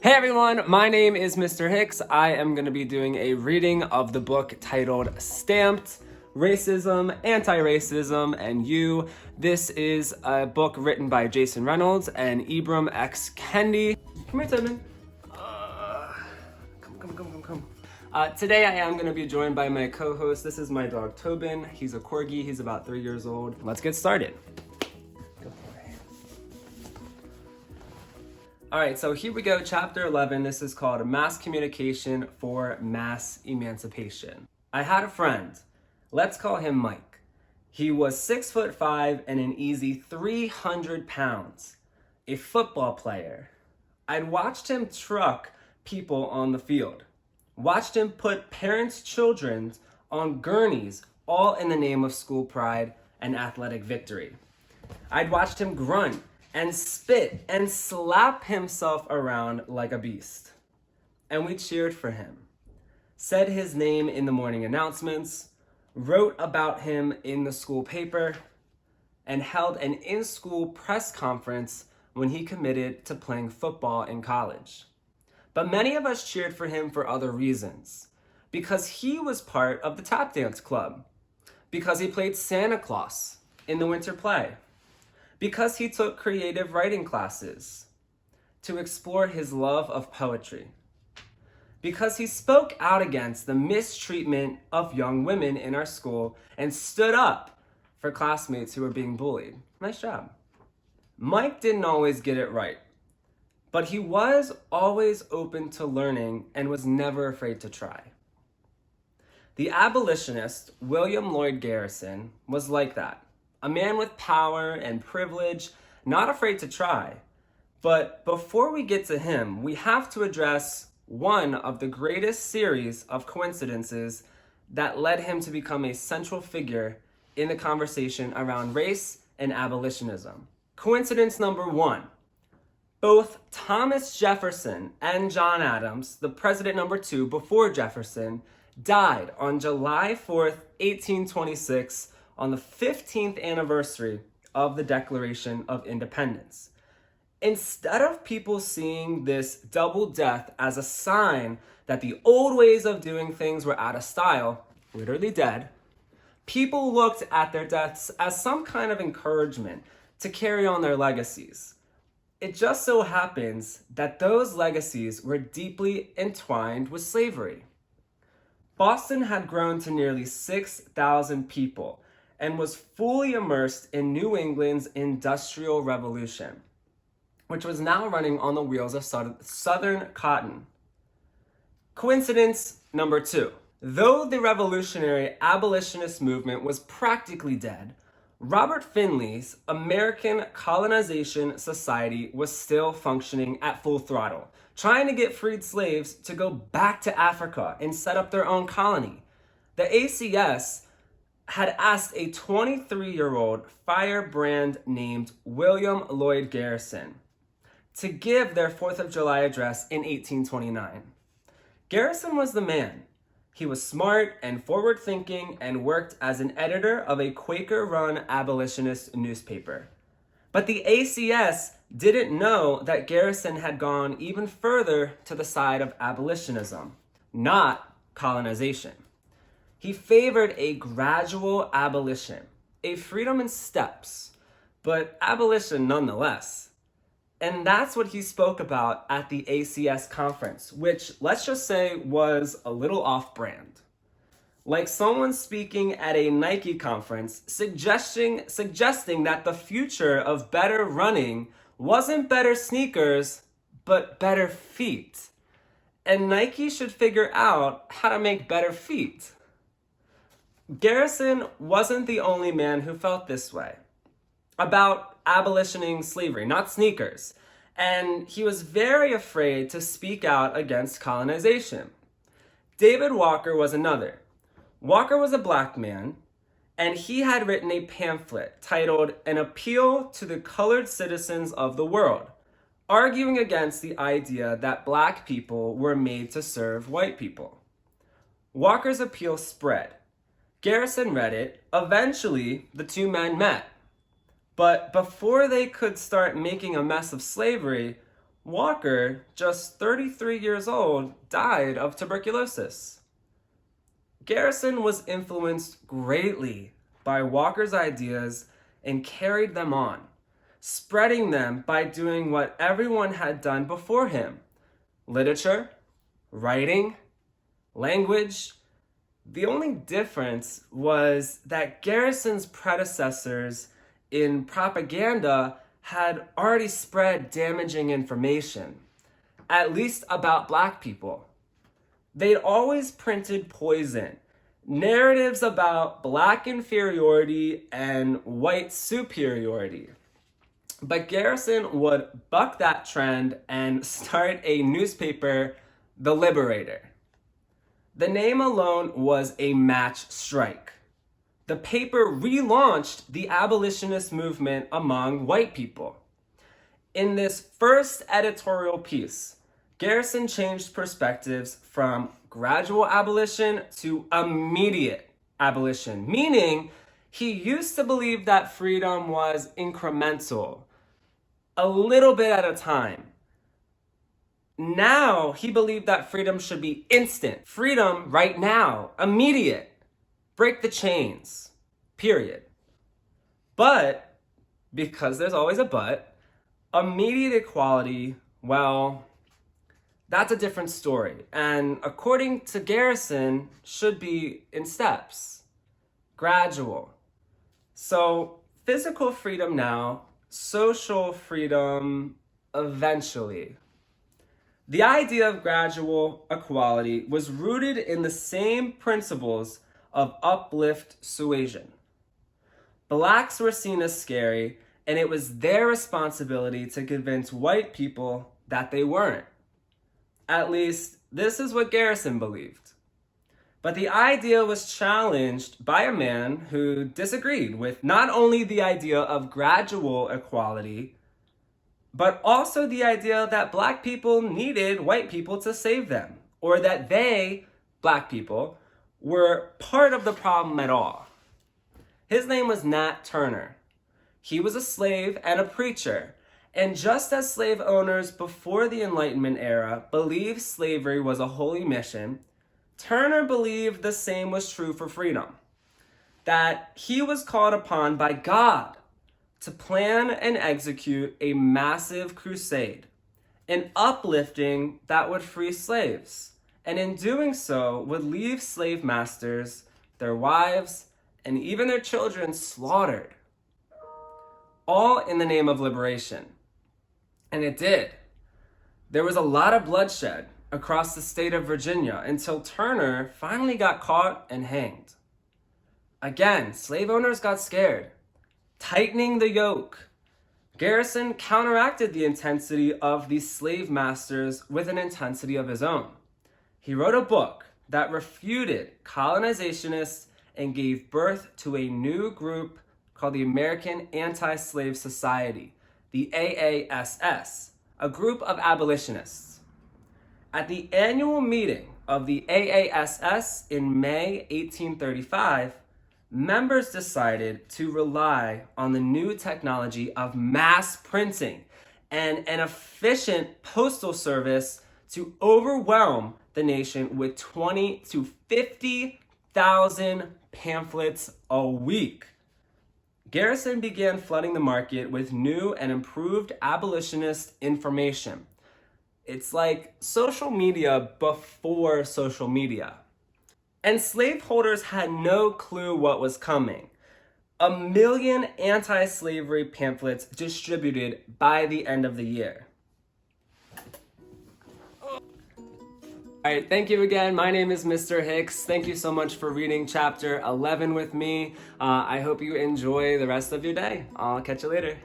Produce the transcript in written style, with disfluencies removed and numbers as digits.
Hey everyone, my name is Mr. Hicks. I am going to be doing a reading of the book titled Stamped: Racism, Anti-Racism, and You. This is a book written by Jason Reynolds and Ibram X. Kendi. Come here, Tubman. Come. Today I am going to be joined by my co-host. This is my dog Tobin. He's a corgi. He's about 3 years old. Let's get started. All right, so here we go, chapter 11. This is called Mass Communication for Mass Emancipation. I had a friend. Let's call him Mike. He was 6'5" and an easy 300 pounds. A football player. I'd watched him truck people on the field. Watched him put parents' children on gurneys, all in the name of school pride and athletic victory. I'd watched him grunt and spit and slap himself around like a beast. And we cheered for him, said his name in the morning announcements, wrote about him in the school paper, and held an in-school press conference when he committed to playing football in college. But many of us cheered for him for other reasons. Because he was part of the tap dance club. Because he played Santa Claus in the winter play. Because he took creative writing classes to explore his love of poetry. Because he spoke out against the mistreatment of young women in our school and stood up for classmates who were being bullied. Nice job. Mike didn't always get it right, but he was always open to learning and was never afraid to try. The abolitionist William Lloyd Garrison was like that. A man with power and privilege, not afraid to try. But before we get to him, we have to address one of the greatest series of coincidences that led him to become a central figure in the conversation around race and abolitionism. Coincidence number one. Both Thomas Jefferson and John Adams, the president number 2 before Jefferson, died on July 4th, 1826, on the 15th anniversary of the Declaration of Independence. Instead of people seeing this double death as a sign that the old ways of doing things were out of style, literally dead, people looked at their deaths as some kind of encouragement to carry on their legacies. It just so happens that those legacies were deeply entwined with slavery. Boston had grown to nearly 6,000 people and was fully immersed in New England's Industrial Revolution, which was now running on the wheels of Southern cotton. Coincidence number 2. Though the revolutionary abolitionist movement was practically dead, Robert Finley's American Colonization Society was still functioning at full throttle, trying to get freed slaves to go back to Africa and set up their own colony. The ACS had asked a 23-year-old firebrand named William Lloyd Garrison to give their 4th of July address in 1829. Garrison was the man. He was smart and forward-thinking and worked as an editor of a Quaker-run abolitionist newspaper. But the ACS didn't know that Garrison had gone even further to the side of abolitionism, not colonization. He favored a gradual abolition, a freedom in steps, but abolition nonetheless. And that's what he spoke about at the ACS conference, which, let's just say, was a little off-brand. Like someone speaking at a Nike conference suggesting that the future of better running wasn't better sneakers, but better feet. And Nike should figure out how to make better feet. Garrison wasn't the only man who felt this way about abolitioning slavery, not sneakers, and he was very afraid to speak out against colonization. David Walker was another. Walker was a black man, and he had written a pamphlet titled An Appeal to the Colored Citizens of the World, arguing against the idea that black people were made to serve white people. Walker's appeal spread. Garrison read it. Eventually, the two men met. But before they could start making a mess of slavery, Walker, just 33 years old, died of tuberculosis. Garrison was influenced greatly by Walker's ideas and carried them on, spreading them by doing what everyone had done before him: literature, writing, language. The only difference was that Garrison's predecessors in propaganda had already spread damaging information, at least about Black people. They'd always printed poison, narratives about Black inferiority and white superiority. But Garrison would buck that trend and start a newspaper, The Liberator. The name alone was a match strike. The paper relaunched the abolitionist movement among white people. In this first editorial piece, Garrison changed perspectives from gradual abolition to immediate abolition, meaning he used to believe that freedom was incremental, a little bit at a time. Now he believed that freedom should be instant. Freedom right now, immediate. Break the chains, period. But, because there's always a but, immediate equality, well, that's a different story. And according to Garrison, should be in steps, gradual. So physical freedom now, social freedom eventually. The idea of gradual equality was rooted in the same principles of uplift suasion. Blacks were seen as scary, and it was their responsibility to convince white people that they weren't. At least, this is what Garrison believed. But the idea was challenged by a man who disagreed with not only the idea of gradual equality, but also the idea that Black people needed white people to save them, or that they, Black people, were part of the problem at all. His name was Nat Turner. He was a slave and a preacher, and just as slave owners before the Enlightenment era believed slavery was a holy mission, Turner believed the same was true for freedom, that he was called upon by God to plan and execute a massive crusade, an uplifting that would free slaves, and in doing so would leave slave masters, their wives, and even their children slaughtered, all in the name of liberation. And it did. There was a lot of bloodshed across the state of Virginia until Turner finally got caught and hanged. Again, slave owners got scared, tightening the yoke. Garrison counteracted the intensity of the slave masters with an intensity of his own. He wrote a book that refuted colonizationists and gave birth to a new group called the American Anti-Slave Society, the AASS, a group of abolitionists. At the annual meeting of the AASS in May 1835, members decided to rely on the new technology of mass printing and an efficient postal service to overwhelm the nation with 20 to 50,000 pamphlets a week. Garrison began flooding the market with new and improved abolitionist information. It's like social media before social media. And slaveholders had no clue what was coming. 1 million anti-slavery pamphlets distributed by the end of the year. All right, thank you again. My name is Mr. Hicks. Thank you so much for reading chapter 11 with me. I hope you enjoy the rest of your day. I'll catch you later.